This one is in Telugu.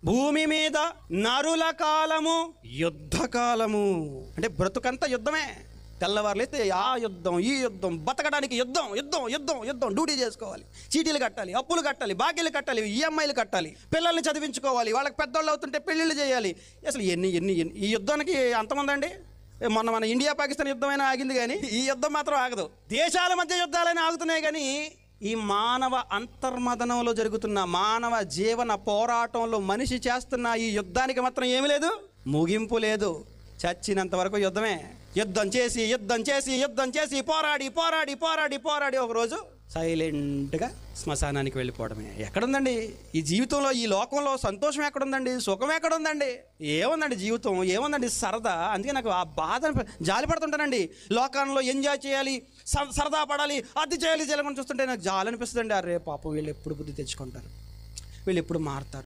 భూమి మీద నరుల కాలము యుద్ధ కాలము. అంటే బ్రతుకంతా యుద్ధమే. తెల్లవారులైతే ఆ యుద్ధం, ఈ యుద్ధం, బతకడానికి యుద్ధం యుద్ధం యుద్ధం యుద్ధం. డ్యూటీ చేసుకోవాలి, చీటీలు కట్టాలి, అప్పులు కట్టాలి, బాకీలు కట్టాలి, ఈఎంఐలు కట్టాలి, పిల్లల్ని చదివించుకోవాలి, వాళ్ళకి పెద్దోళ్ళు అవుతుంటే పెళ్ళిళ్ళు చేయాలి. అసలు ఎన్ని ఎన్ని ఈ యుద్ధానికి అంతమందండి. మొన్న మన ఇండియా పాకిస్తాన్ యుద్ధమైనా ఆగింది, కానీ ఈ యుద్ధం మాత్రం ఆగదు. దేశాల మధ్య యుద్ధాలైనా ఆగుతున్నాయి, కానీ ఈ మానవ అంతర్మదనంలో జరుగుతున్న మానవ జీవన పోరాటంలో మనిషి చేస్తున్న ఈ యుద్ధానికి మాత్రం ఏమీ లేదు, ముగింపు లేదు. చచ్చినంత వరకు యుద్ధమే. యుద్ధం చేసి యుద్ధం చేసి యుద్ధం చేసి పోరాడి పోరాడి పోరాడి పోరాడి ఒకరోజు సైలెంట్గా శ్మశానానికి వెళ్ళిపోవడమే. ఎక్కడుందండి ఈ జీవితంలో, ఈ లోకంలో సంతోషం ఎక్కడుందండి, సుఖం ఎక్కడుందండి? ఏముందండి జీవితం, ఏముందండి సరదా? అందుకే నాకు ఆ బాధ, జాలి పడుతుంటానండి. లోకంలో ఎంజాయ్ చేయాలి, సరదా పడాలి, అది చేయాలి, చేయాలని చూస్తుంటే నాకు జాలి అనిపిస్తుందండి. అరే పాపం, వీళ్ళు ఎప్పుడు బుద్ధి తెచ్చుకుంటారు, వీళ్ళు ఎప్పుడు మారుతారు,